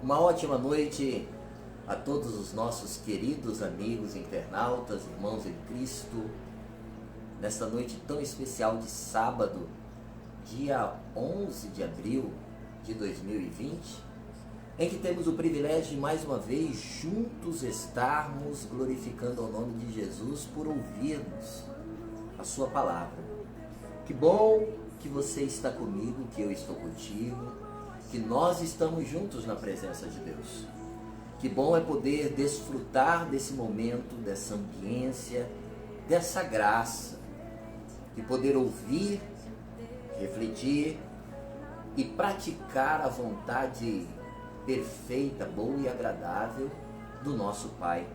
Uma ótima noite a todos os nossos queridos amigos internautas, irmãos em Cristo, nesta noite tão especial de sábado, dia 11 de abril de 2020, em que temos o privilégio de mais uma vez juntos estarmos glorificando o nome de Jesus por ouvirmos a sua palavra. Que bom que você está comigo, que eu estou contigo, que nós estamos juntos na presença de Deus. Que bom é poder desfrutar desse momento, dessa ambiência, dessa graça, de poder ouvir, refletir e praticar a vontade perfeita, boa e agradável do nosso Pai.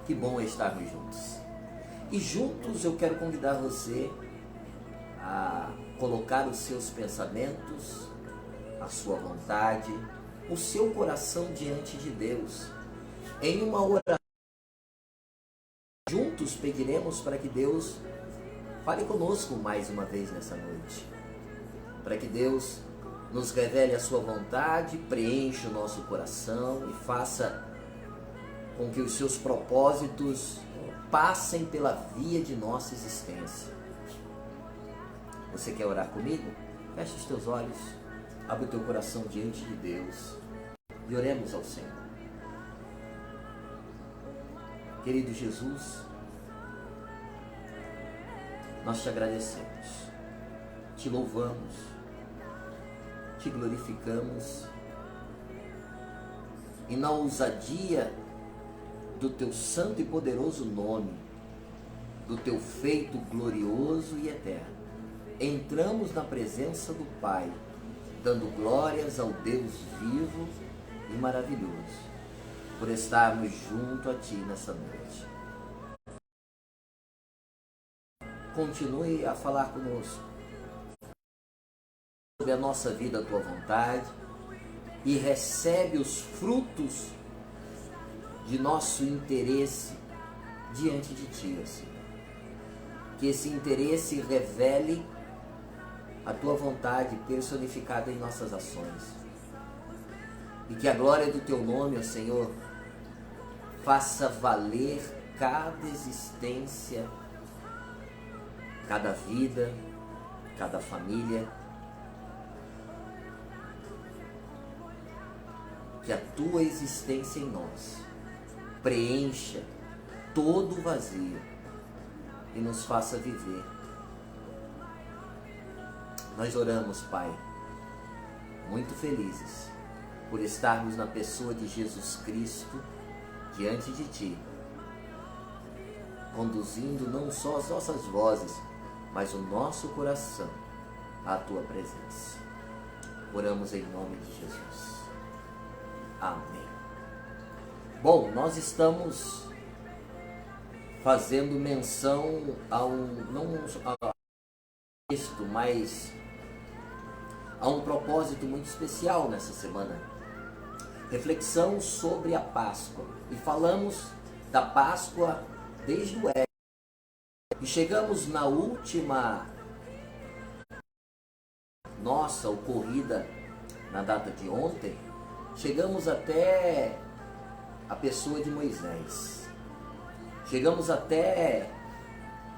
Que bom é estarmos juntos. E juntos eu quero convidar você a colocar os seus pensamentos, a sua vontade, o seu coração diante de Deus. Em uma oração, juntos pediremos para que Deus fale conosco mais uma vez nessa noite. Para que Deus nos revele a sua vontade, preencha o nosso coração e faça com que os seus propósitos passem pela via de nossa existência. Você quer orar comigo? Feche os teus olhos, abre o teu coração diante de Deus e oremos ao Senhor. Querido Jesus, nós te agradecemos, te louvamos, te glorificamos e na ousadia do teu santo e poderoso nome, do teu feito glorioso e eterno, entramos na presença do Pai, dando glórias ao Deus vivo e maravilhoso, por estarmos junto a Ti nessa noite. Continue a falar conosco sobre a nossa vida, a Tua vontade, e recebe os frutos de nosso interesse diante de Ti, Senhor. Que esse interesse revele a Tua vontade personificada em nossas ações. E que a glória do Teu nome, ó Senhor, faça valer cada existência, cada vida, cada família. Que a Tua existência em nós preencha todo o vazio e nos faça viver. Nós oramos, Pai, muito felizes por estarmos na pessoa de Jesus Cristo diante de Ti, conduzindo não só as nossas vozes, mas o nosso coração à Tua presença. Oramos em nome de Jesus. Amém. Bom, nós estamos fazendo menção não a texto, mas a um propósito muito especial nessa semana. Reflexão sobre a Páscoa. E falamos da Páscoa desde o Éxodo. E chegamos na última nossa ocorrida na data de ontem. Chegamos até a pessoa de Moisés. Chegamos até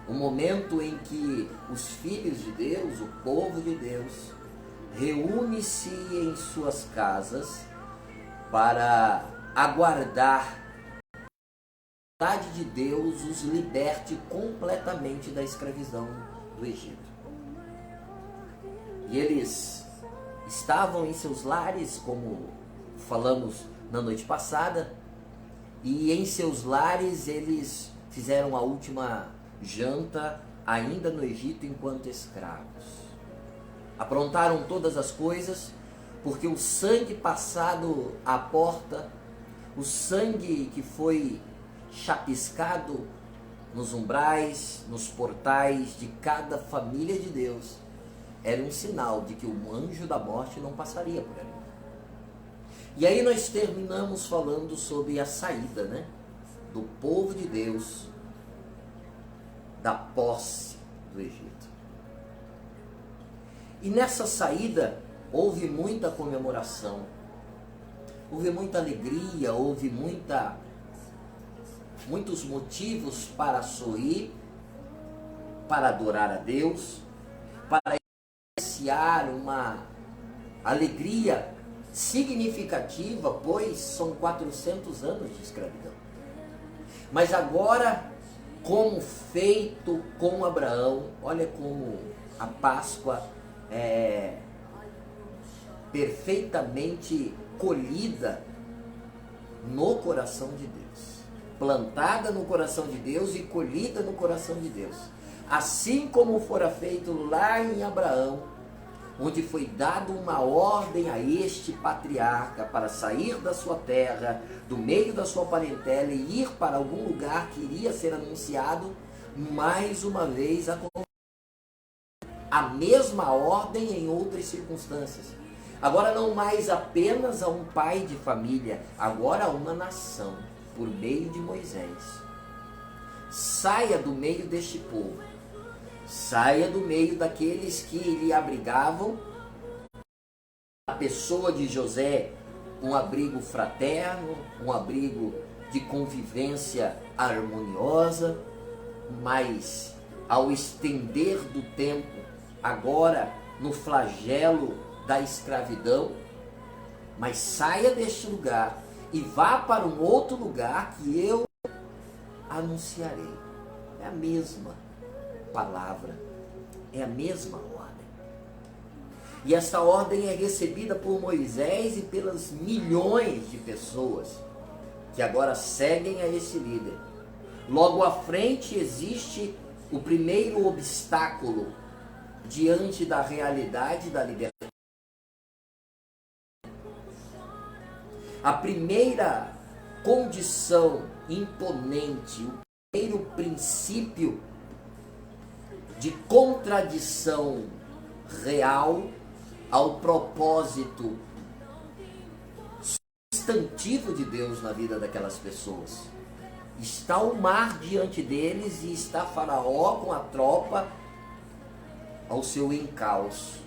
o momento em que os filhos de Deus, o povo de Deus, reúne-se em suas casas para aguardar que a vontade de Deus os liberte completamente da escravidão do Egito. E eles estavam em seus lares, como falamos na noite passada, e em seus lares eles fizeram a última janta ainda no Egito enquanto escravos. Aprontaram todas as coisas, porque o sangue passado à porta, o sangue que foi chapiscado nos umbrais, nos portais de cada família de Deus, era um sinal de que o anjo da morte não passaria por ali. E aí nós terminamos falando sobre a saída, do povo de Deus da posse do Egito. E nessa saída houve muita comemoração. houve muita alegria, houve muitos motivos para sorrir, para adorar a Deus, para iniciar uma alegria significativa, pois são 400 anos de escravidão. Mas agora, como feito com Abraão, olha como a Páscoa é perfeitamente colhida no coração de Deus, plantada no coração de Deus e colhida no coração de Deus, assim como fora feito lá em Abraão, onde foi dado uma ordem a este patriarca para sair da sua terra, do meio da sua parentela e ir para algum lugar que iria ser anunciado. Mais uma vez a mesma ordem em outras circunstâncias. Agora não mais apenas a um pai de família, agora a uma nação, por meio de Moisés. Saia do meio deste povo, saia do meio daqueles que lhe abrigavam. A pessoa de José, um abrigo fraterno, um abrigo de convivência harmoniosa, mas ao estender do tempo, agora no flagelo da escravidão, mas saia deste lugar e vá para um outro lugar que eu anunciarei. É a mesma palavra, é a mesma ordem. E esta ordem é recebida por Moisés e pelas milhões de pessoas que agora seguem a esse líder. Logo à frente existe o primeiro obstáculo diante da realidade da liberdade. A primeira condição imponente, o primeiro princípio de contradição real ao propósito substantivo de Deus na vida daquelas pessoas. Está o mar diante deles e está Faraó com a tropa ao seu encalço.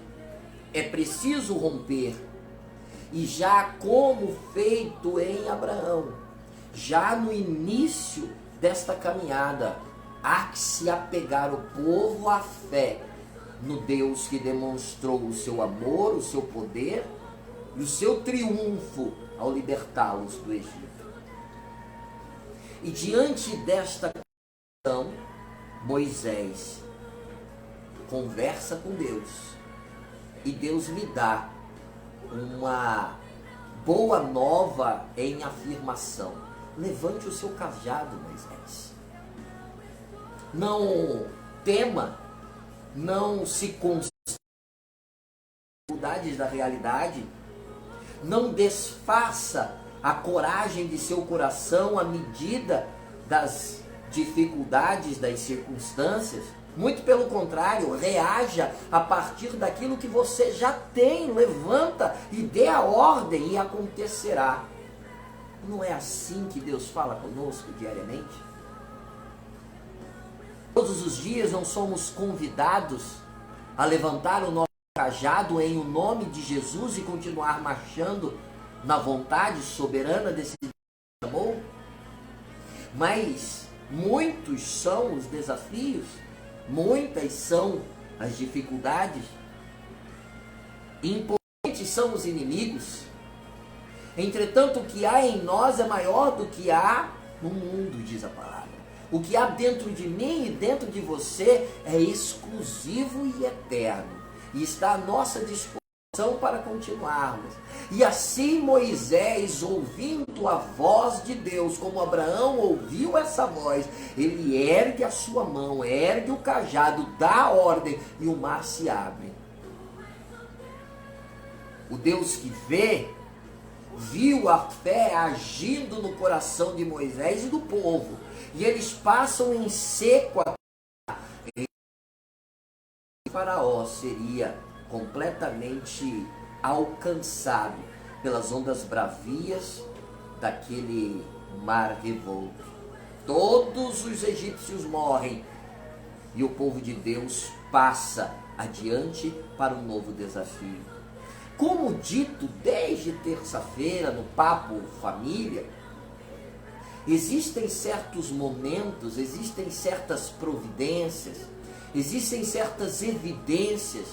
É preciso romper. E já como feito em Abraão, já no início desta caminhada, há que se apegar o povo à fé no Deus que demonstrou o seu amor, o seu poder e o seu triunfo ao libertá-los do Egito. E diante desta questão, Moisés conversa com Deus e Deus lhe dá uma boa nova em afirmação. Levante o seu cajado, Moisés. Não tema, não se concentre nas dificuldades da realidade, não desfaça a coragem de seu coração à medida das dificuldades, das circunstâncias. Muito pelo contrário, reaja a partir daquilo que você já tem, levanta e dê a ordem e acontecerá. Não é assim que Deus fala conosco diariamente? Todos os dias não somos convidados a levantar o nosso cajado em o nome de Jesus e continuar marchando na vontade soberana desse Deus que nos amou? Mas muitos são os desafios, muitas são as dificuldades, importantes são os inimigos. Entretanto, o que há em nós é maior do que há no mundo, diz a palavra. O que há dentro de mim e dentro de você é exclusivo e eterno, e está à nossa disposição para continuarmos. E assim Moisés, ouvindo a voz de Deus, como Abraão ouviu essa voz, ele ergue a sua mão, ergue o cajado, dá a ordem e o mar se abre. O Deus que vê, viu a fé agindo no coração de Moisés e do povo, e eles passam em seco a Faraó seria completamente alcançado pelas ondas bravias daquele mar revolto. Todos os egípcios morrem e o povo de Deus passa adiante para um novo desafio. Como dito desde terça-feira no Papo Família, existem certos momentos, existem certas providências, existem certas evidências.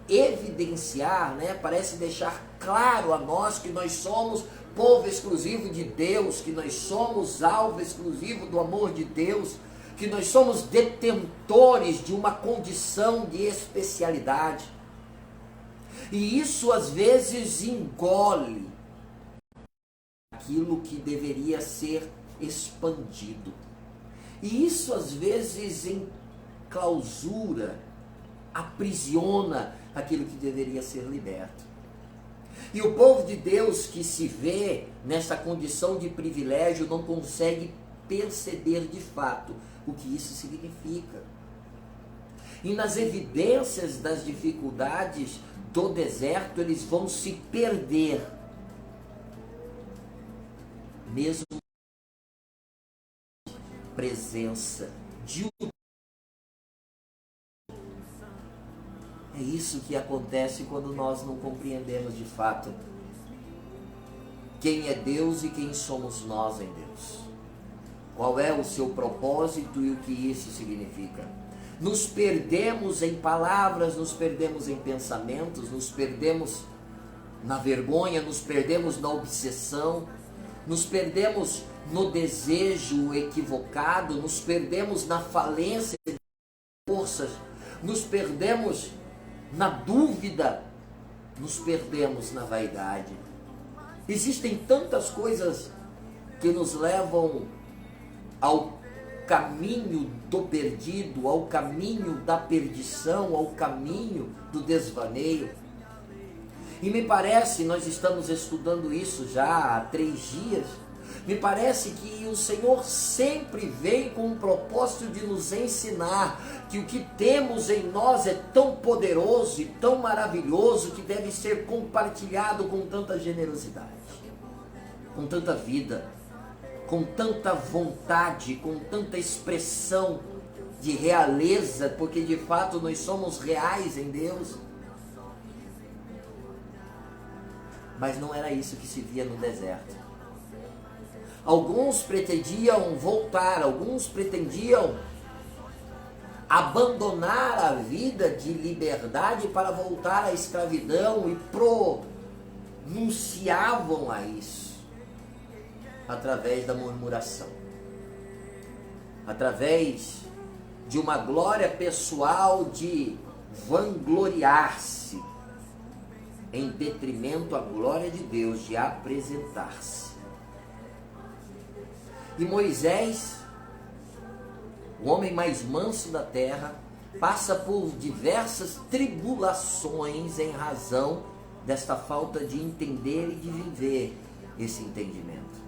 Evidenciar, parece deixar claro a nós que nós somos povo exclusivo de Deus, que nós somos alvo exclusivo do amor de Deus, que nós somos detentores de uma condição de especialidade. E isso às vezes engole aquilo que deveria ser expandido. E isso às vezes enclausura, aprisiona aquilo que deveria ser liberto. E o povo de Deus que se vê nessa condição de privilégio não consegue perceber de fato o que isso significa. E nas evidências das dificuldades do deserto, eles vão se perder, mesmo presença de É isso que acontece quando nós não compreendemos de fato quem é Deus e quem somos nós em Deus. Qual é o seu propósito e o que isso significa. Nos perdemos em palavras, nos perdemos em pensamentos, nos perdemos na vergonha, nos perdemos na obsessão, nos perdemos no desejo equivocado, nos perdemos na falência de forças, nos perdemos na dúvida, nos perdemos na vaidade. Existem tantas coisas que nos levam ao caminho do perdido, ao caminho da perdição, ao caminho do desvaneio. E me parece, nós estamos estudando isso já há 3 dias, me parece que o Senhor sempre vem com o propósito de nos ensinar que o que temos em nós é tão poderoso e tão maravilhoso que deve ser compartilhado com tanta generosidade, com tanta vida, com tanta vontade, com tanta expressão de realeza, porque de fato nós somos reais em Deus. Mas não era isso que se via no deserto. Alguns pretendiam voltar, alguns pretendiam abandonar a vida de liberdade para voltar à escravidão e pronunciavam a isso através da murmuração, através de uma glória pessoal de vangloriar-se em detrimento à glória de Deus, de apresentar-se. E Moisés, o homem mais manso da terra, passa por diversas tribulações em razão desta falta de entender e de viver esse entendimento.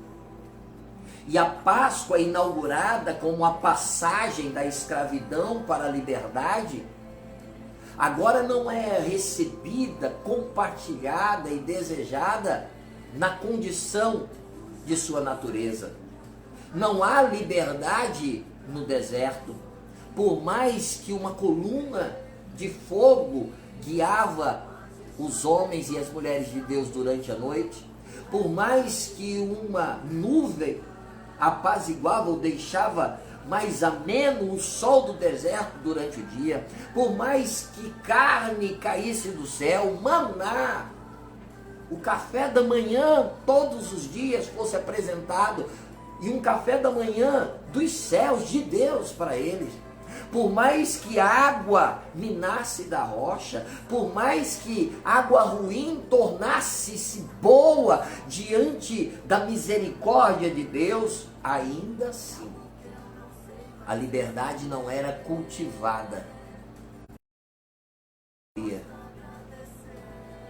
E a Páscoa, inaugurada como a passagem da escravidão para a liberdade, agora não é recebida, compartilhada e desejada na condição de sua natureza. Não há liberdade no deserto, por mais que uma coluna de fogo guiava os homens e as mulheres de Deus durante a noite, por mais que uma nuvem apaziguava ou deixava mais ameno o sol do deserto durante o dia, por mais que carne caísse do céu, maná, o café da manhã todos os dias fosse apresentado, e um café da manhã dos céus de Deus para eles. Por mais que água minasse da rocha, por mais que água ruim tornasse-se boa diante da misericórdia de Deus, ainda assim, a liberdade não era cultivada.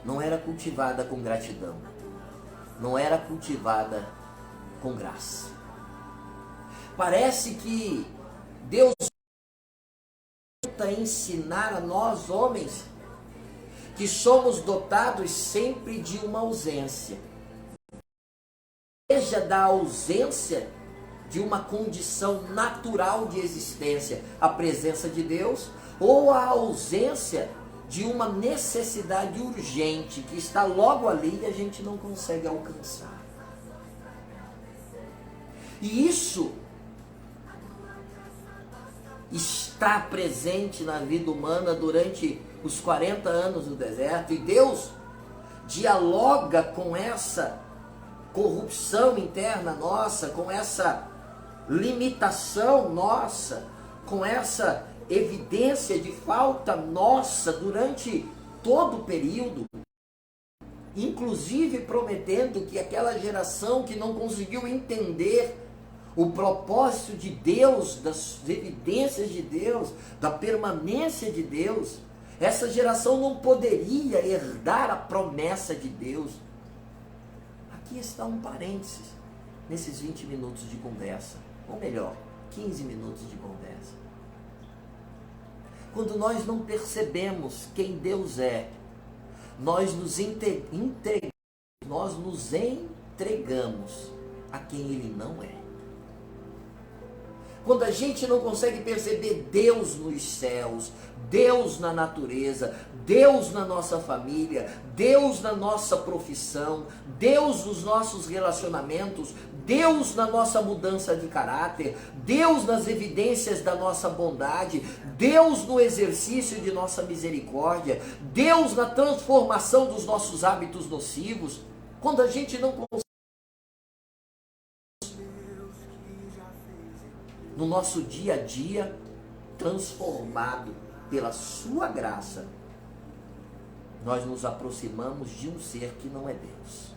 Não era cultivada com gratidão. Não era cultivada com graça. Parece que Deus tenta ensinar a nós, homens, que somos dotados sempre de uma ausência. Seja da ausência de uma condição natural de existência, a presença de Deus, ou a ausência de uma necessidade urgente que está logo ali e a gente não consegue alcançar. E isso está presente na vida humana durante os 40 anos do deserto, e Deus dialoga com essa corrupção interna nossa, com essa limitação nossa, com essa evidência de falta nossa durante todo o período, inclusive prometendo que aquela geração que não conseguiu entender o propósito de Deus, das evidências de Deus, da permanência de Deus, essa geração não poderia herdar a promessa de Deus. Aqui está um parênteses nesses 20 minutos de conversa, ou melhor, 15 minutos de conversa. Quando nós não percebemos quem Deus é, nós nos entregamos a quem Ele não é. Quando a gente não consegue perceber Deus nos céus, Deus na natureza, Deus na nossa família, Deus na nossa profissão, Deus nos nossos relacionamentos, Deus na nossa mudança de caráter, Deus nas evidências da nossa bondade, Deus no exercício de nossa misericórdia, Deus na transformação dos nossos hábitos nocivos, quando a gente não consegue no nosso dia a dia, transformado pela sua graça, nós nos aproximamos de um ser que não é Deus,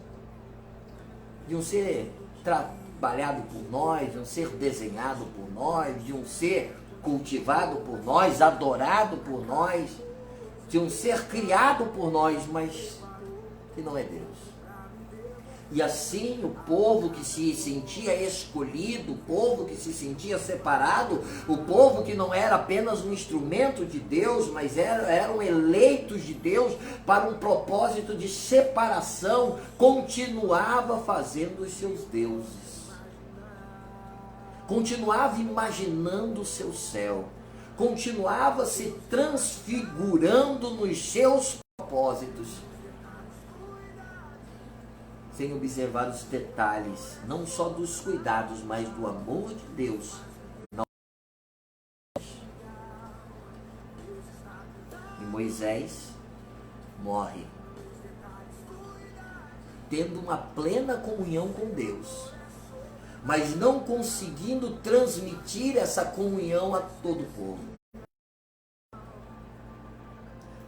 de um ser trabalhado por nós, de um ser desenhado por nós, de um ser cultivado por nós, adorado por nós, de um ser criado por nós, mas que não é Deus. E assim o povo que se sentia escolhido, o povo que se sentia separado, o povo que não era apenas um instrumento de Deus, mas eram eleitos de Deus para um propósito de separação, continuava fazendo os seus deuses, continuava imaginando o seu céu, continuava se transfigurando nos seus propósitos, sem observar os detalhes, não só dos cuidados, mas do amor de Deus. E Moisés morre, tendo uma plena comunhão com Deus, mas não conseguindo transmitir essa comunhão a todo o povo.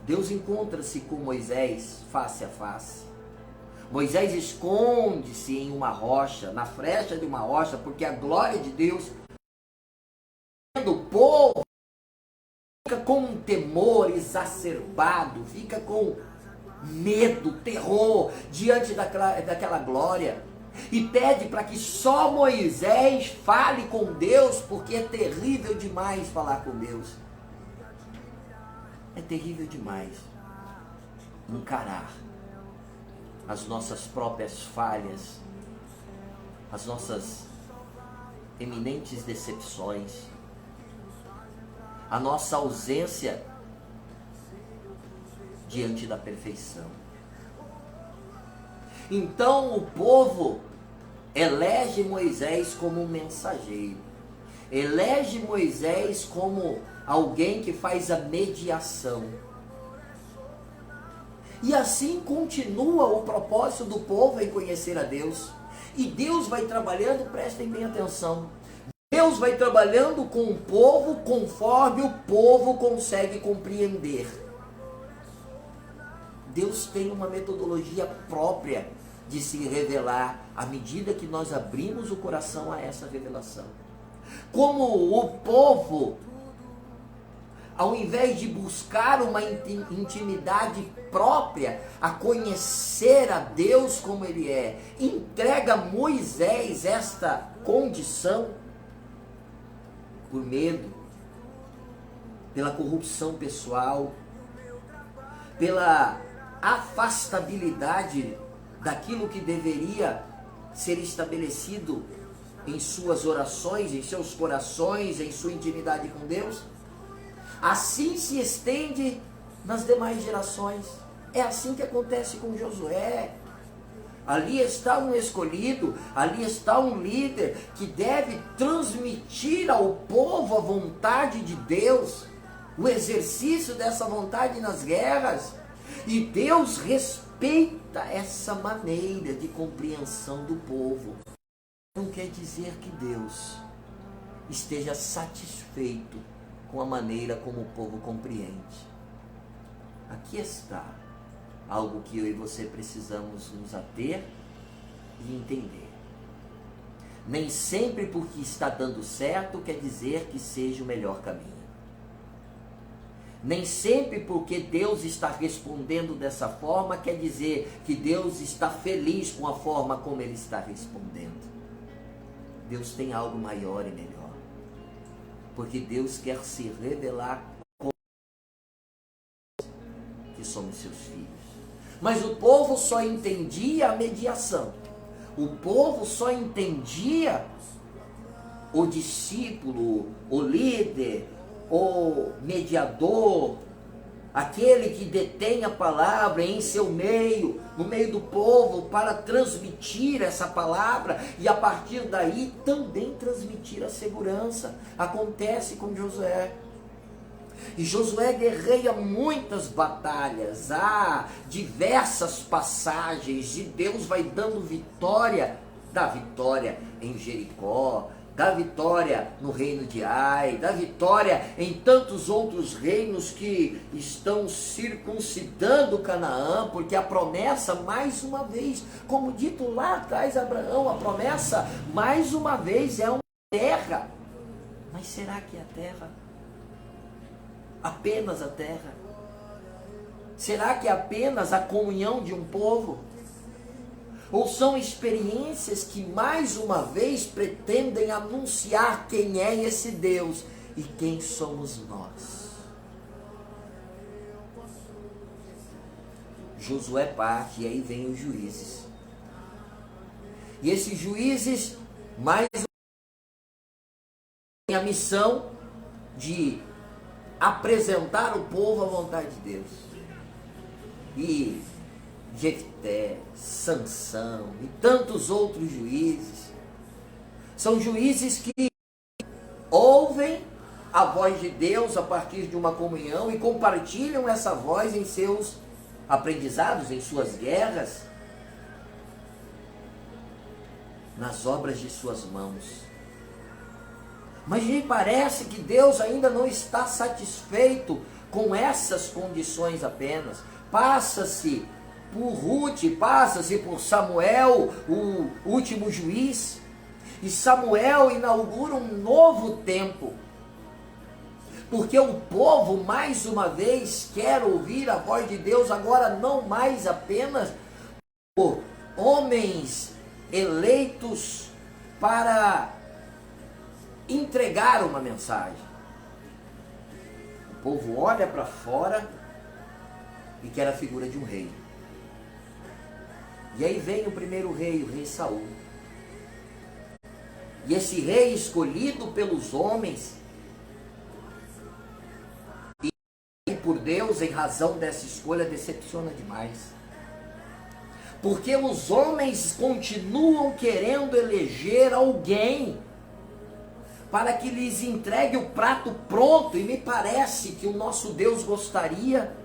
Deus encontra-se com Moisés face a face. Moisés esconde-se em uma rocha, na frecha de uma rocha, porque a glória de Deus, o povo fica com um temor exacerbado, fica com medo, terror diante daquela glória, e pede para que só Moisés fale com Deus, porque é terrível demais falar com Deus. É terrível demais encarar as nossas próprias falhas, as nossas eminentes decepções, a nossa ausência diante da perfeição. Então o povo elege Moisés como um mensageiro, elege Moisés como alguém que faz a mediação. E assim continua o propósito do povo em conhecer a Deus. E Deus vai trabalhando, prestem bem atenção, Deus vai trabalhando com o povo conforme o povo consegue compreender. Deus tem uma metodologia própria de se revelar à medida que nós abrimos o coração a essa revelação. Como o povo, ao invés de buscar uma intimidade própria, a conhecer a Deus como Ele é, entrega a Moisés esta condição por medo, pela corrupção pessoal, pela afastabilidade daquilo que deveria ser estabelecido em suas orações, em seus corações, em sua intimidade com Deus. Assim se estende nas demais gerações. É assim que acontece com Josué. Ali está um escolhido, ali está um líder que deve transmitir ao povo a vontade de Deus, o exercício dessa vontade nas guerras. E Deus respeita essa maneira de compreensão do povo. Não quer dizer que Deus esteja satisfeito com a maneira como o povo compreende. Aqui está algo que eu e você precisamos nos ater e entender. Nem sempre porque está dando certo quer dizer que seja o melhor caminho. Nem sempre porque Deus está respondendo dessa forma quer dizer que Deus está feliz com a forma como Ele está respondendo. Deus tem algo maior e melhor. Porque Deus quer se revelar como que somos seus filhos. Mas o povo só entendia a mediação. O povo só entendia o discípulo, o líder, o mediador, aquele que detém a palavra em seu meio, no meio do povo, para transmitir essa palavra e a partir daí também transmitir a segurança. Acontece com Josué. E Josué guerreia muitas batalhas, há diversas passagens e Deus vai dando vitória, dá vitória em Jericó, dá vitória no reino de Ai, dá vitória em tantos outros reinos que estão circuncidando Canaã, porque a promessa, mais uma vez, como dito lá atrás, Abraão, a promessa, mais uma vez, é uma terra. Mas será que é a terra? Apenas a terra? Será que é apenas a comunhão de um povo? Ou são experiências que mais uma vez pretendem anunciar quem é esse Deus e quem somos nós? Josué parte e aí vem os juízes. E esses juízes mais uma vez têm a missão de apresentar o povo à vontade de Deus. E Jefté, Sansão e tantos outros juízes são juízes que ouvem a voz de Deus a partir de uma comunhão e compartilham essa voz em seus aprendizados, em suas guerras, nas obras de suas mãos. Mas me parece que Deus ainda não está satisfeito com essas condições apenas. Passa-se por Ruth, passa-se por Samuel, o último juiz. E Samuel inaugura um novo tempo. Porque o povo, mais uma vez, quer ouvir a voz de Deus, agora não mais apenas por homens eleitos para entregar uma mensagem. O povo olha para fora e quer a figura de um rei. E aí vem o primeiro rei, o rei Saul. E esse rei escolhido pelos homens e por Deus, em razão dessa escolha, decepciona demais. Porque os homens continuam querendo eleger alguém para que lhes entregue o prato pronto, e me parece que o nosso Deus gostaria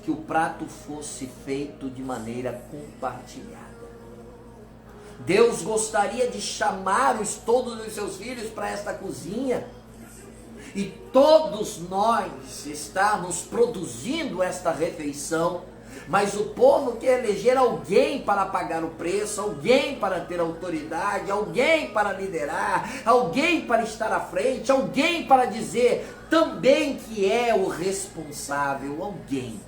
que o prato fosse feito de maneira compartilhada. Deus gostaria de chamar todos os seus filhos para esta cozinha, e todos nós estarmos produzindo esta refeição, mas o povo quer eleger alguém para pagar o preço, alguém para ter autoridade, alguém para liderar, alguém para estar à frente, alguém para dizer também que é o responsável, alguém.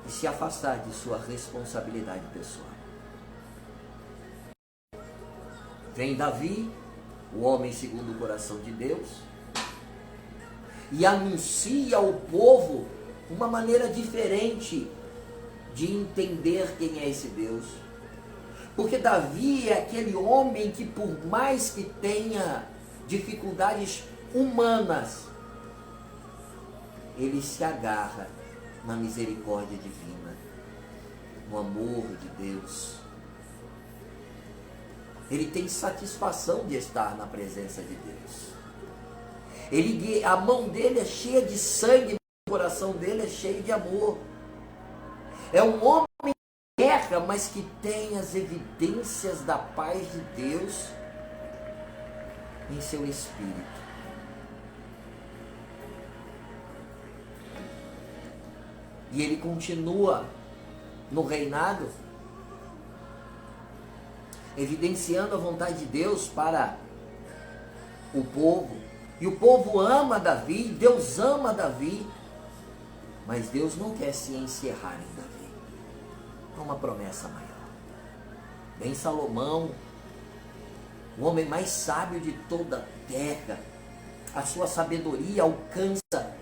E se afastar de sua responsabilidade pessoal. Vem Davi, o homem segundo o coração de Deus, e anuncia ao povo uma maneira diferente de entender quem é esse Deus. Porque Davi é aquele homem que, por mais que tenha dificuldades humanas, ele se agarra na misericórdia divina, no amor de Deus. Ele tem satisfação de estar na presença de Deus. A mão dele é cheia de sangue, o coração dele é cheio de amor. É um homem que erra, mas que tem as evidências da paz de Deus em seu espírito. E ele continua no reinado, evidenciando a vontade de Deus para o povo. E o povo ama Davi, Deus ama Davi, mas Deus não quer se encerrar em Davi. É uma promessa maior. Vem Salomão, o homem mais sábio de toda a terra. A sua sabedoria alcança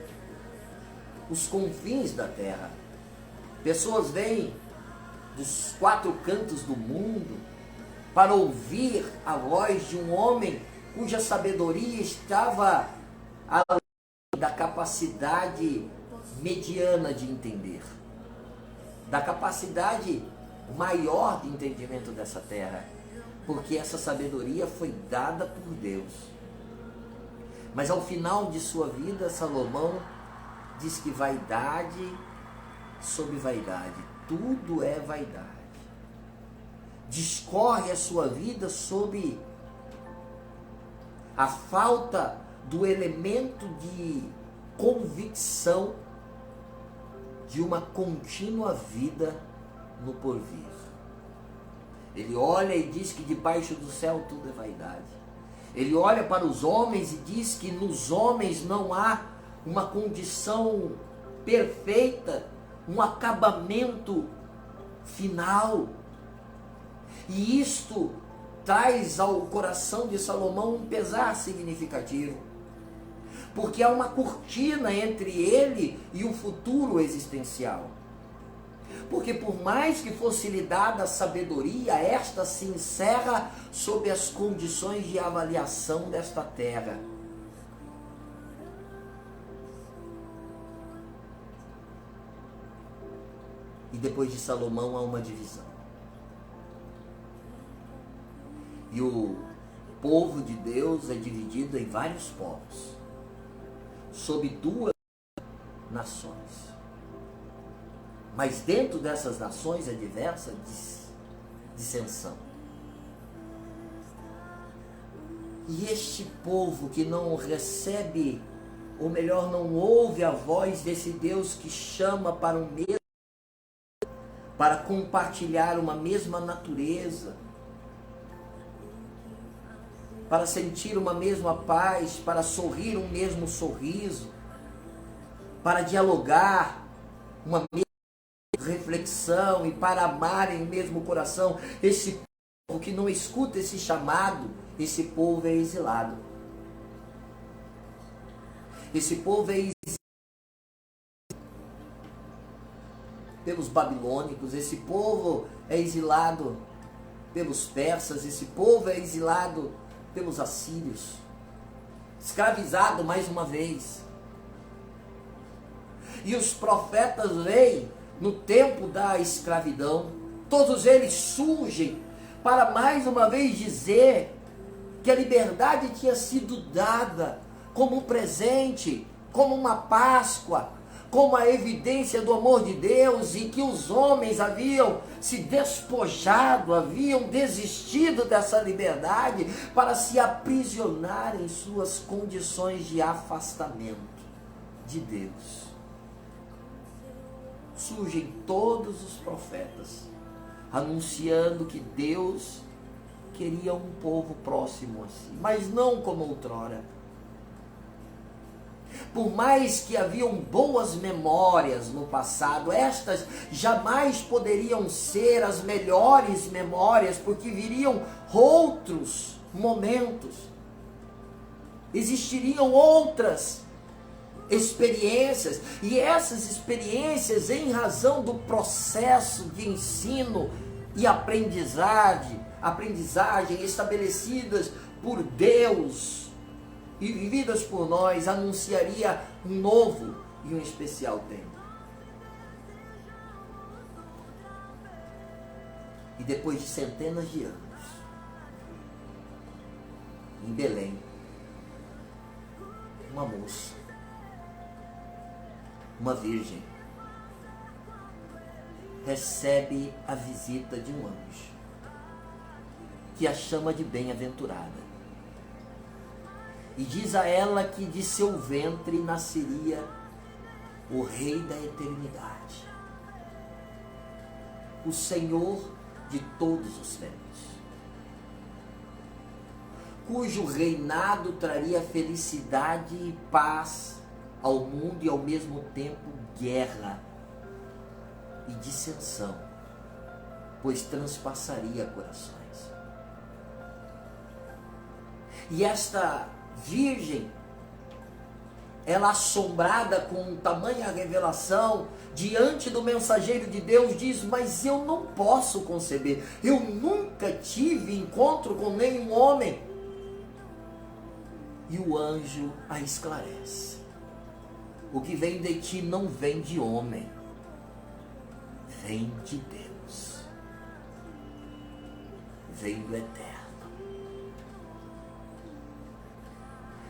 os confins da terra. Pessoas vêm dos 4 cantos do mundo para ouvir a voz de um homem cuja sabedoria estava além da capacidade mediana de entender, da capacidade maior de entendimento dessa terra, porque essa sabedoria foi dada por Deus. Mas ao final de sua vida, Salomão diz que vaidade sobre vaidade, tudo é vaidade. Discorre a sua vida sobre a falta do elemento de convicção de uma contínua vida no porvir. Ele olha e diz que debaixo do céu tudo é vaidade. Ele olha para os homens e diz que nos homens não há uma condição perfeita, um acabamento final. E isto traz ao coração de Salomão um pesar significativo, porque há uma cortina entre ele e o futuro existencial. Porque por mais que fosse lhe dada a sabedoria, esta se encerra sob as condições de avaliação desta terra. E depois de Salomão há uma divisão. E o povo de Deus é dividido em vários povos, sob 2 nações. Mas dentro dessas nações é diversa dissensão. E este povo que não recebe, ou melhor, não ouve a voz desse Deus que chama para um mesmo, para compartilhar uma mesma natureza, para sentir uma mesma paz, para sorrir um mesmo sorriso, para dialogar uma mesma reflexão e para amarem o mesmo coração. Esse povo que não escuta esse chamado, esse povo é exilado. Esse povo é exilado pelos babilônicos, esse povo é exilado pelos persas, esse povo é exilado pelos assírios, escravizado mais uma vez. E os profetas vêm no tempo da escravidão, todos eles surgem para mais uma vez dizer que a liberdade tinha sido dada como um presente, como uma Páscoa, como a evidência do amor de Deus, e que os homens haviam se despojado, haviam desistido dessa liberdade para se aprisionar em suas condições de afastamento de Deus. Surgem todos os profetas anunciando que Deus queria um povo próximo a si, mas não como outrora. Por mais que haviam boas memórias no passado, estas jamais poderiam ser as melhores memórias, porque viriam outros momentos, existiriam outras experiências, e essas experiências, em razão do processo de ensino e aprendizagem estabelecidas por Deus e vividas por nós, anunciaria um novo e um especial tempo. E depois de centenas de anos, em Belém, uma moça, uma virgem, recebe a visita de um anjo, que a chama de bem-aventurada. E diz a ela que de seu ventre nasceria o Rei da eternidade, o Senhor de todos os tempos, cujo reinado traria felicidade e paz ao mundo e ao mesmo tempo guerra e dissensão, pois transpassaria corações. E esta virgem, ela assombrada com tamanha revelação, diante do mensageiro de Deus, diz: mas eu não posso conceber, eu nunca tive encontro com nenhum homem. E o anjo a esclarece: o que vem de ti não vem de homem, vem de Deus, vem do Eterno.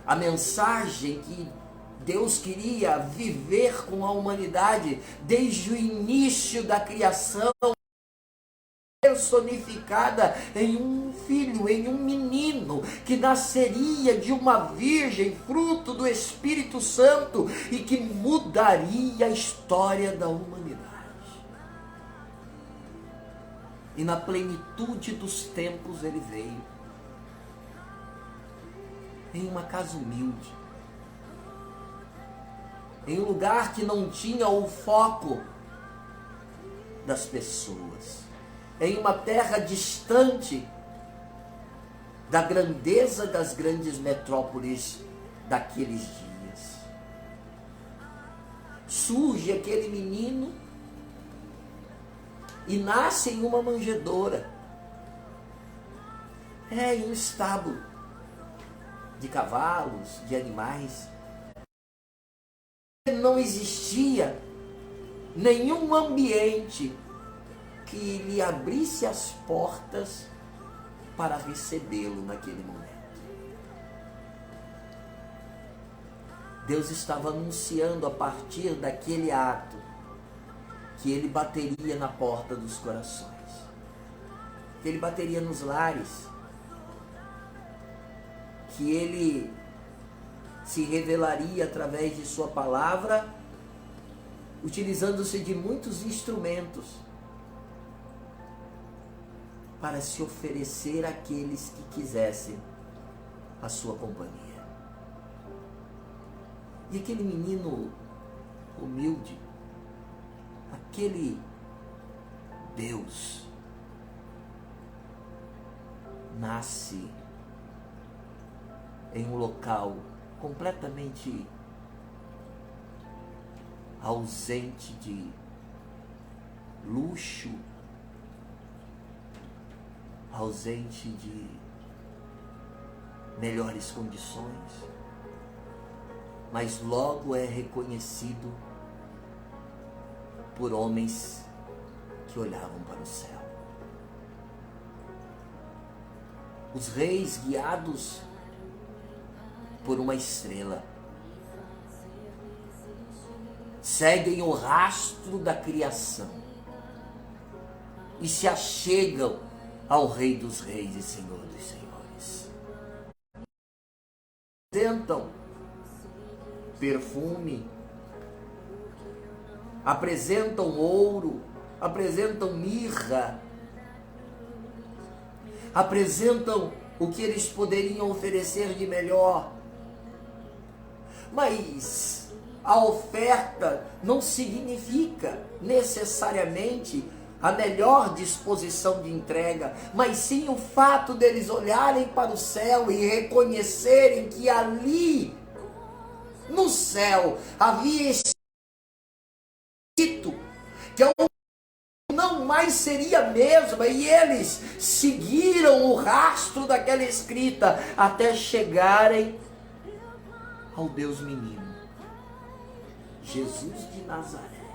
A mensagem que Deus queria viver com a humanidade desde o início da criação, personificada em um filho, em um menino, que nasceria de uma virgem, fruto do Espírito Santo, e que mudaria a história da humanidade. E na plenitude dos tempos ele veio, em uma casa humilde, em um lugar que não tinha o foco das pessoas, em uma terra distante da grandeza das grandes metrópoles daqueles dias. Surge aquele menino e nasce em uma manjedoura, em um estábulo de cavalos, de animais. Não existia nenhum ambiente que lhe abrisse as portas para recebê-lo naquele momento. Deus estava anunciando a partir daquele ato que ele bateria na porta dos corações, que ele bateria nos lares, que ele se revelaria através de sua palavra, utilizando-se de muitos instrumentos para se oferecer àqueles que quisessem a sua companhia. E aquele menino humilde, aquele Deus, nasce em um local completamente ausente de luxo, ausente de melhores condições, mas logo é reconhecido por homens que olhavam para o céu. Os reis, guiados por uma estrela, seguem o rastro da criação e se achegam ao Rei dos Reis e Senhor dos Senhores. Apresentam perfume, apresentam ouro, apresentam mirra, apresentam o que eles poderiam oferecer de melhor. Mas a oferta não significa necessariamente a melhor disposição de entrega, mas sim o fato deles olharem para o céu e reconhecerem que ali, no céu, havia escrito que a não mais seria a mesma, e eles seguiram o rastro daquela escrita até chegarem ao Deus menino, Jesus de Nazaré.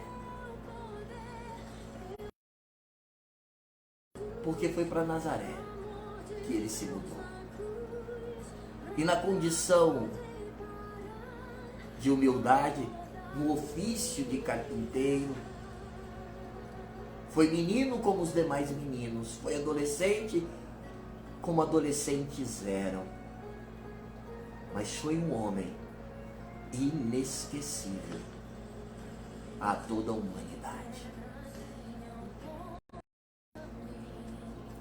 Porque foi para Nazaré que ele se mudou. E na condição de humildade, no ofício de carpinteiro, foi menino como os demais meninos, foi adolescente como adolescentes eram, mas foi um homem inesquecível a toda a humanidade.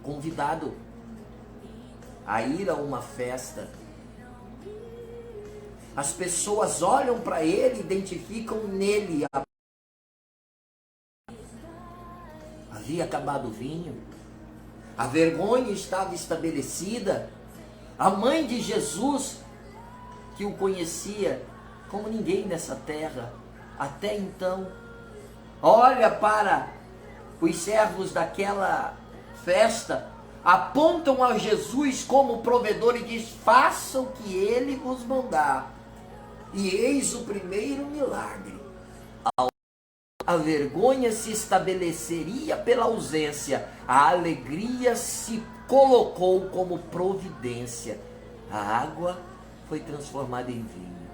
Convidado a ir a uma festa, as pessoas olham para ele e identificam nele. Havia acabado o vinho, a vergonha estava estabelecida. A mãe de Jesus, que o conhecia como ninguém nessa terra até então, olha para os servos daquela festa, apontam a Jesus como provedor e diz: façam o que ele vos mandar. E eis o primeiro milagre. A vergonha se estabeleceria pela ausência, a alegria se colocou como providência. A água foi transformada em vinho,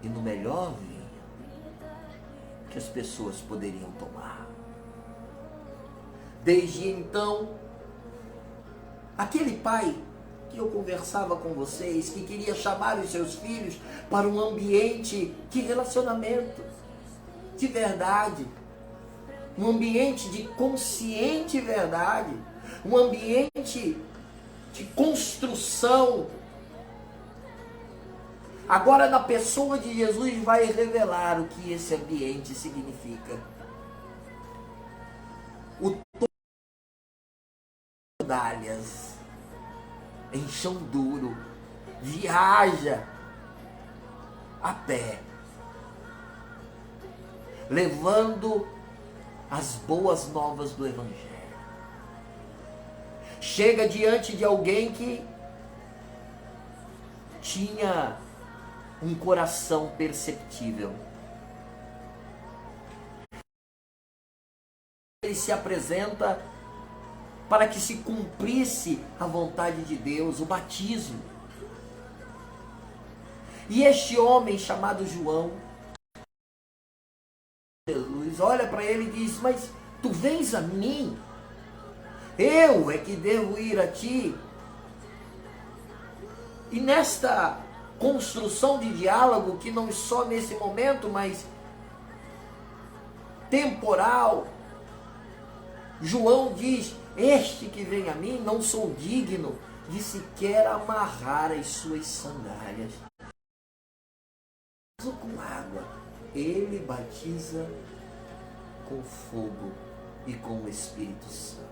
e no melhor vinho que as pessoas poderiam tomar. Desde então, aquele pai que eu conversava com vocês, que queria chamar os seus filhos para um ambiente de relacionamento, de verdade, um ambiente de consciente verdade, um ambiente de construção. Agora, na pessoa de Jesus, vai revelar o que esse ambiente significa. O sandálias em chão duro, viaja a pé, levando as boas novas do Evangelho. Chega diante de alguém que tinha um coração perceptível. Ele se apresenta para que se cumprisse a vontade de Deus, o batismo. E este homem chamado João, Jesus olha para ele e diz: mas tu vens a mim? Eu é que devo ir a ti. E nesta construção de diálogo, que não só nesse momento, mas temporal, João diz: este que vem a mim, não sou digno de sequer amarrar as suas sandálias. Com água, ele batiza com fogo e com o Espírito Santo.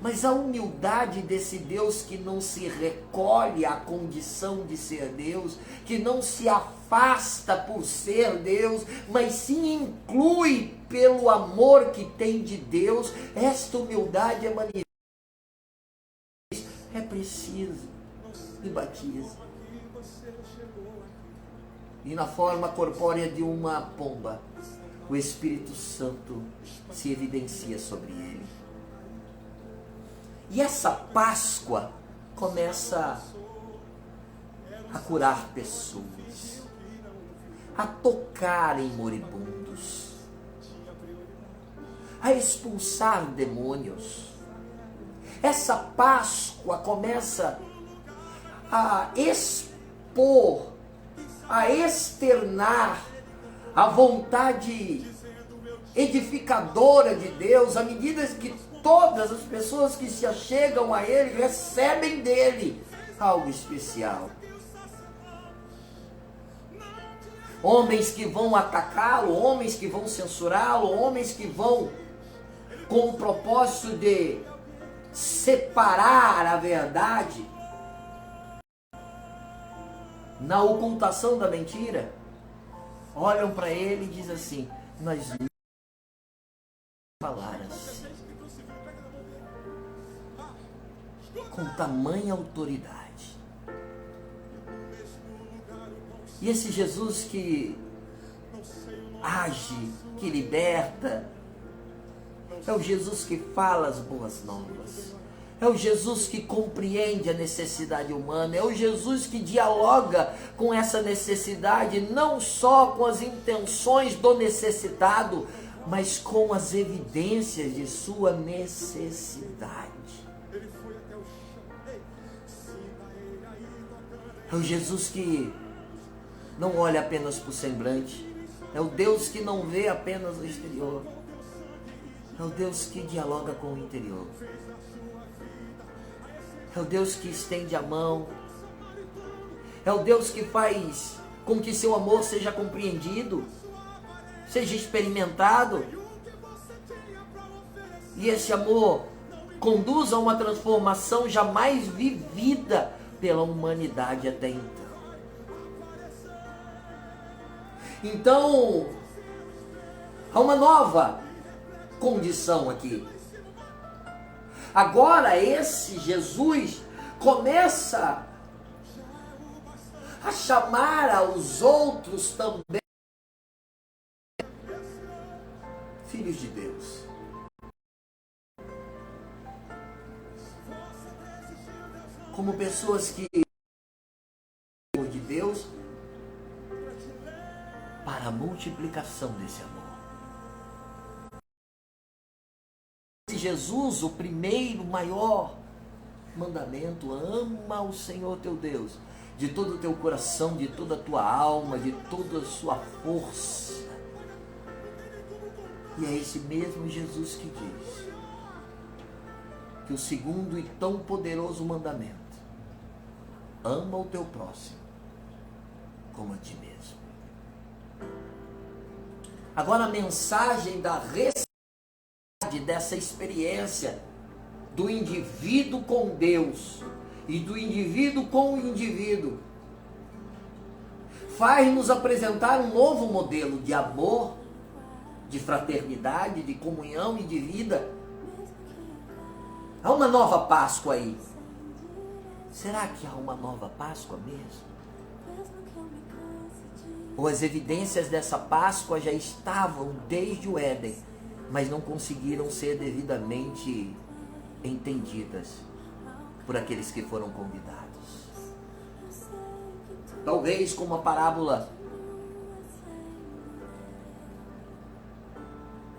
Mas a humildade desse Deus que não se recolhe à condição de ser Deus, que não se afasta por ser Deus, mas se inclui pelo amor que tem de Deus, esta humildade é manifesta. É preciso, me batiza. E na forma corpórea de uma pomba, o Espírito Santo se evidencia sobre ele. E essa Páscoa começa a curar pessoas, a tocar em moribundos, a expulsar demônios. Essa Páscoa começa a expor, a externar a vontade edificadora de Deus, à medida que todas as pessoas que se achegam a Ele recebem dele algo especial. Homens que vão atacá-lo, homens que vão censurá-lo, homens que vão com o propósito de separar a verdade na ocultação da mentira, olham para ele e dizem assim: nós não falar assim, com tamanha autoridade. E esse Jesus que age, que liberta. É o Jesus que fala as boas novas. É o Jesus que compreende a necessidade humana. É o Jesus que dialoga com essa necessidade, não só com as intenções do necessitado, mas com as evidências de sua necessidade. É o Jesus que não olha apenas para o semblante. É o Deus que não vê apenas o exterior. É o Deus que dialoga com o interior. É o Deus que estende a mão. É o Deus que faz com que seu amor seja compreendido, seja experimentado. E esse amor conduza a uma transformação jamais vivida pela humanidade até então. Então, há uma nova condição aqui. Agora esse Jesus começa a chamar aos outros também filhos de Deus. Como pessoas que de Deus para a multiplicação desse amor. Jesus, o primeiro, maior mandamento: ama o Senhor teu Deus de todo o teu coração, de toda a tua alma, de toda a sua força. E é esse mesmo Jesus que diz que o segundo e tão poderoso mandamento: ama o teu próximo como a ti mesmo. Agora a mensagem da recenticidade dessa experiência do indivíduo com Deus e do indivíduo com o indivíduo faz-nos apresentar um novo modelo de amor, de fraternidade, de comunhão e de vida. Há uma nova Páscoa aí. Será que há uma nova Páscoa mesmo? Ou as evidências dessa Páscoa já estavam desde o Éden, mas não conseguiram ser devidamente entendidas por aqueles que foram convidados? Talvez como a parábola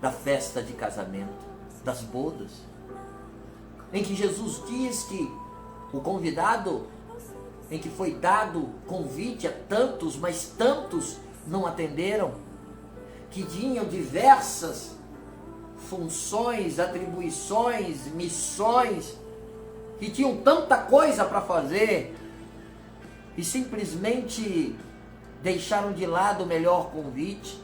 da festa de casamento, das bodas, em que Jesus diz que o convidado, em que foi dado convite a tantos, mas tantos não atenderam, que tinham diversas funções, atribuições, missões, que tinham tanta coisa para fazer e simplesmente deixaram de lado o melhor convite.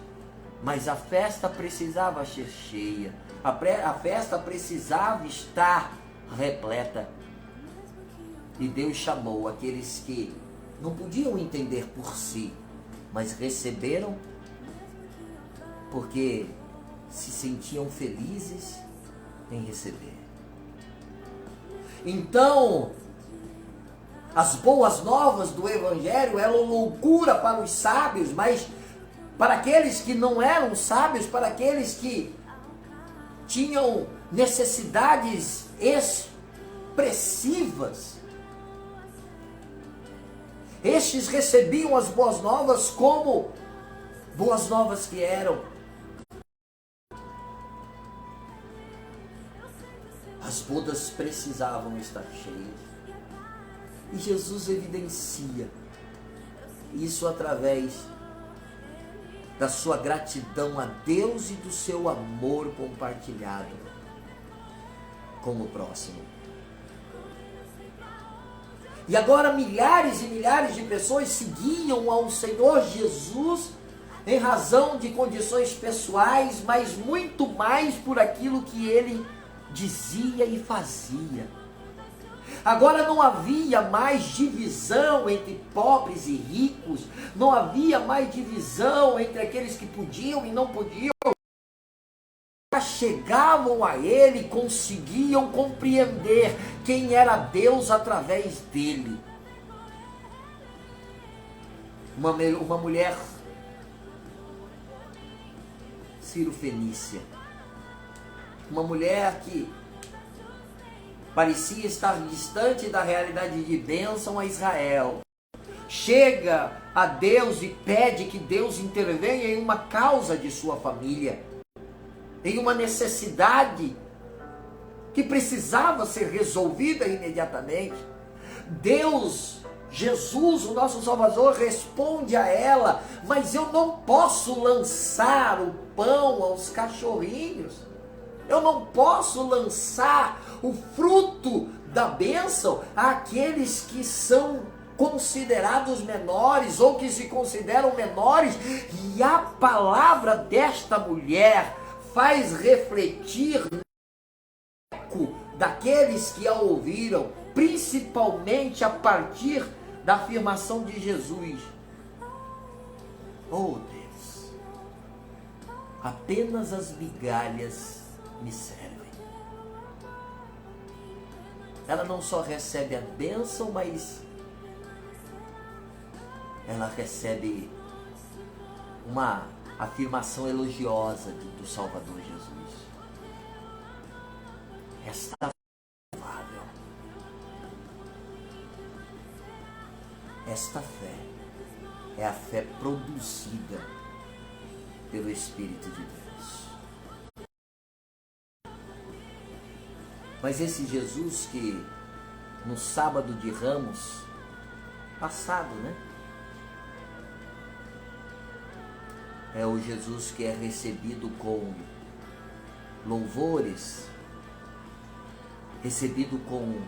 Mas a festa precisava ser cheia, a festa precisava estar repleta. E Deus chamou aqueles que não podiam entender por si, mas receberam porque se sentiam felizes em receber. Então, as boas novas do Evangelho eram loucura para os sábios, mas para aqueles que não eram sábios, para aqueles que tinham necessidades expressivas, estes recebiam as boas novas como boas novas que eram. As bodas precisavam estar cheias. E Jesus evidencia isso através da sua gratidão a Deus e do seu amor compartilhado com o próximo. E agora milhares e milhares de pessoas seguiam ao Senhor Jesus em razão de condições pessoais, mas muito mais por aquilo que ele dizia e fazia. Agora não havia mais divisão entre pobres e ricos, não havia mais divisão entre aqueles que podiam e não podiam. Chegavam a ele, conseguiam compreender quem era Deus através dele. Uma mulher Ciro-fenícia. Uma mulher que parecia estar distante da realidade de bênção a Israel. Chega a Deus e pede que Deus intervenha em uma causa de sua família, em uma necessidade que precisava ser resolvida imediatamente. Deus, Jesus, o nosso Salvador, responde a ela: mas eu não posso lançar o pão aos cachorrinhos, eu não posso lançar o fruto da bênção àqueles que são considerados menores ou que se consideram menores. E a palavra desta mulher faz refletir no eco daqueles que a ouviram, principalmente a partir da afirmação de Jesus: oh Deus, apenas as migalhas me servem. Ela não só recebe a bênção, mas ela recebe uma afirmação elogiosa do Salvador Jesus. Esta fé, esta fé é a fé produzida pelo Espírito de Deus. Mas esse Jesus que no sábado de Ramos passado, é o Jesus que é recebido com louvores, recebido com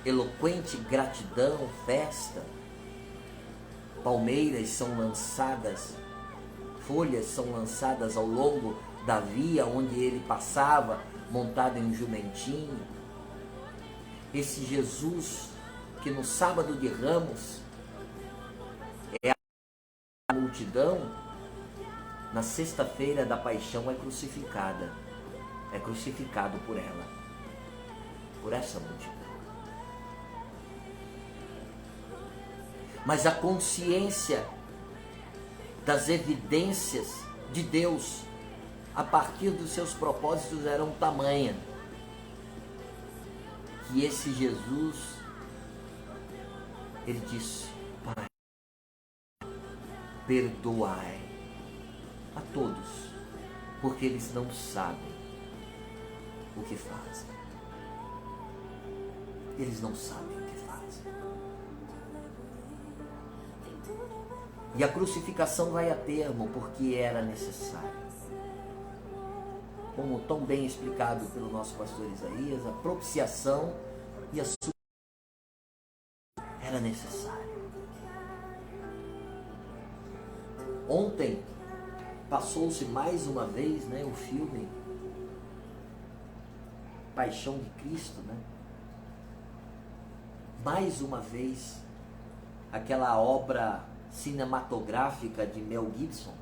eloquente gratidão, festa. Palmeiras são lançadas, folhas são lançadas ao longo da via onde ele passava, montado em um jumentinho. Esse Jesus que no sábado de Ramos é a multidão, na sexta-feira da paixão é crucificada, é crucificado por ela, por essa multidão. Mas a consciência das evidências de Deus a partir dos seus propósitos eram tamanha que esse Jesus, ele disse: Pai, perdoai a todos, porque eles não sabem o que fazem. Eles não sabem o que fazem. E a crucificação vai a termo porque era necessário. Como tão bem explicado pelo nosso pastor Isaías, a propiciação e a era necessário. Ontem passou-se mais uma vez, o filme Paixão de Cristo, mais uma vez aquela obra cinematográfica de Mel Gibson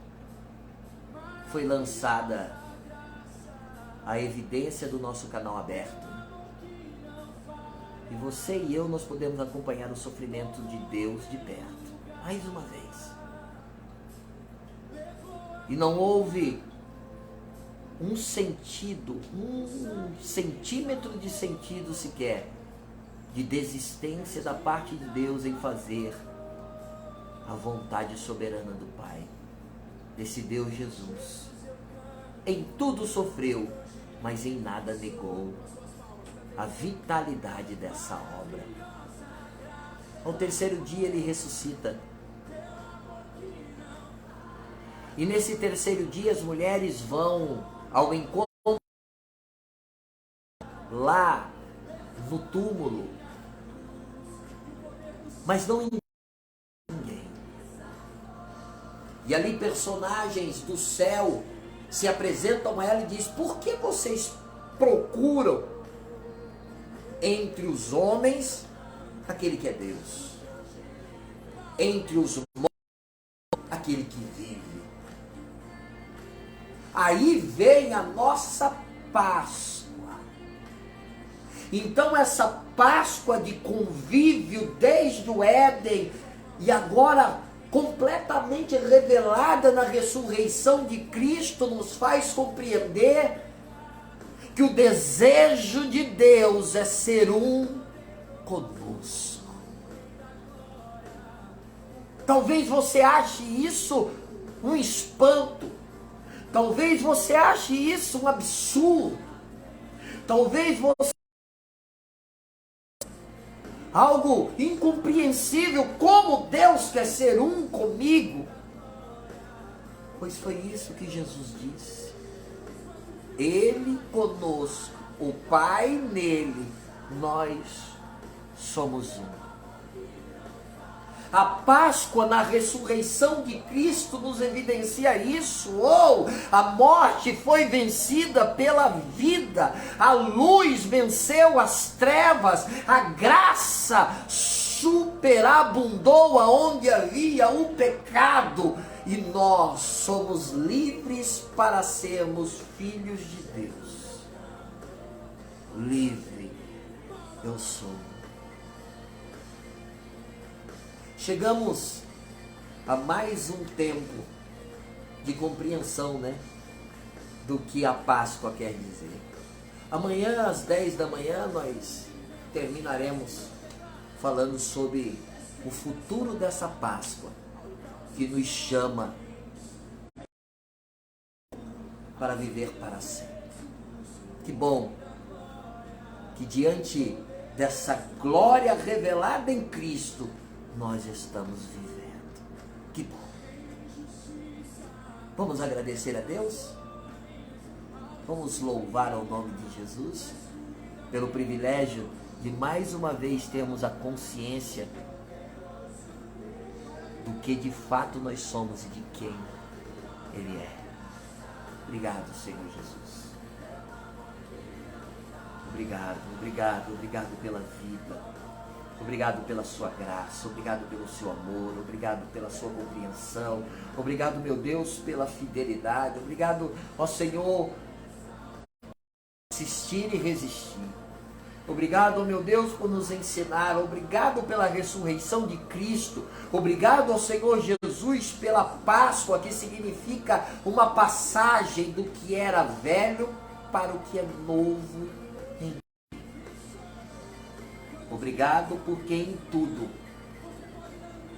foi lançada à evidência do nosso canal aberto. E você e eu, nós podemos acompanhar o sofrimento de Deus de perto, mais uma vez. E não houve um sentido, um centímetro de sentido sequer, de desistência da parte de Deus em fazer a vontade soberana do Pai, desse Deus Jesus. Em tudo sofreu, mas em nada negou a vitalidade dessa obra. Ao terceiro dia ele ressuscita. E nesse terceiro dia as mulheres vão ao encontro lá no túmulo, mas não encontram ninguém. E ali personagens do céu se apresentam a ela e diz: por que vocês procuram entre os homens aquele que é Deus? Entre os mortos aquele que vive. Aí vem a nossa Páscoa. Então essa Páscoa de convívio desde o Éden e agora completamente revelada na ressurreição de Cristo, nos faz compreender que o desejo de Deus é ser um conosco. Talvez você ache isso um espanto, talvez você ache isso um absurdo, talvez você algo incompreensível, como Deus quer ser um comigo? Pois foi isso que Jesus disse. Ele conosco, o Pai nele, nós somos um. A Páscoa na ressurreição de Cristo nos evidencia isso. A morte foi vencida pela vida, a luz venceu as trevas, a graça superabundou aonde havia o pecado, e nós somos livres para sermos filhos de Deus. Livre eu sou. Chegamos a mais um tempo de compreensão, do que a Páscoa quer dizer. Amanhã às 10 da manhã nós terminaremos falando sobre o futuro dessa Páscoa, que nos chama para viver para sempre. Que bom que diante dessa glória revelada em Cristo, nós estamos vivendo. Que bom. Vamos agradecer a Deus? Vamos louvar ao nome de Jesus pelo privilégio de mais uma vez termos a consciência do que de fato nós somos e de quem Ele é. Obrigado, Senhor Jesus. Obrigado, obrigado, obrigado pela vida. Obrigado pela sua graça, obrigado pelo seu amor, obrigado pela sua compreensão, obrigado, meu Deus, pela fidelidade, obrigado, ó Senhor, assistir e resistir. Obrigado, meu Deus, por nos ensinar, obrigado pela ressurreição de Cristo, obrigado ao Senhor Jesus pela Páscoa, que significa uma passagem do que era velho para o que é novo em Deus. Obrigado porque em tudo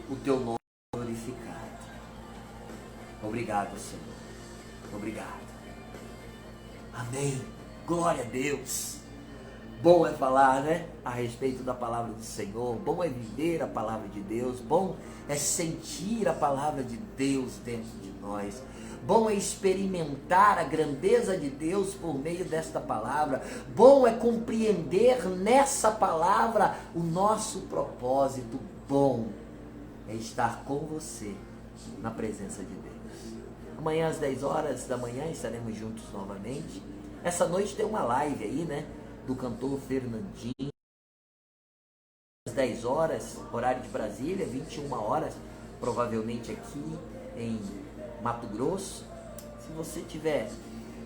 o teu nome é glorificado. Obrigado, Senhor. Obrigado. Amém. Glória a Deus. Bom é falar, a respeito da palavra do Senhor. Bom é viver a palavra de Deus. Bom é sentir a palavra de Deus dentro de nós. Bom é experimentar a grandeza de Deus por meio desta palavra. Bom é compreender nessa palavra o nosso propósito. Bom é estar com você na presença de Deus. Amanhã às 10 horas da manhã estaremos juntos novamente. Essa noite tem uma live aí, do cantor Fernandinho. Às 10 horas, horário de Brasília, 21 horas, provavelmente aqui em Mato Grosso. Se você tiver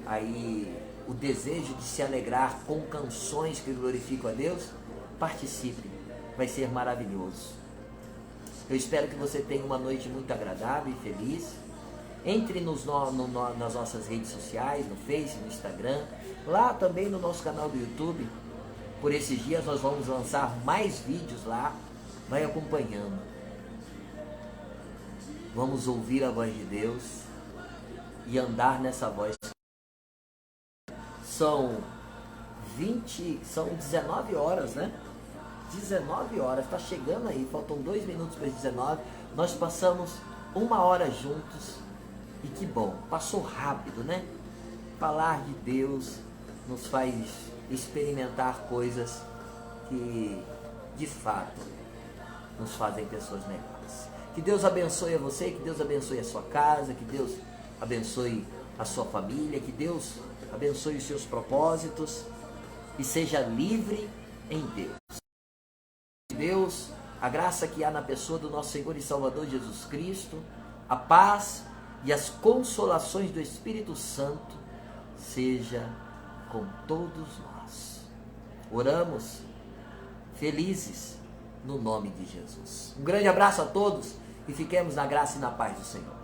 aí o desejo de se alegrar com canções que glorificam a Deus, participe, vai ser maravilhoso. Eu espero que você tenha uma noite muito agradável e feliz. Entre nas nossas redes sociais, no Face, no Instagram, lá também no nosso canal do YouTube. Por esses dias nós vamos lançar mais vídeos lá, vai acompanhando. Vamos ouvir a voz de Deus e andar nessa voz. São 19 horas, 19 horas, está chegando aí, faltam 2 minutos para as 19. Nós passamos 1 hora juntos e que bom, passou rápido, Falar de Deus nos faz experimentar coisas que de fato nos fazem pessoas melhores. Que Deus abençoe a você, que Deus abençoe a sua casa, que Deus abençoe a sua família, que Deus abençoe os seus propósitos e seja livre em Deus. Deus, a graça que há na pessoa do nosso Senhor e Salvador Jesus Cristo, a paz e as consolações do Espírito Santo seja com todos nós. Oramos felizes no nome de Jesus. Um grande abraço a todos e fiquemos na graça e na paz do Senhor.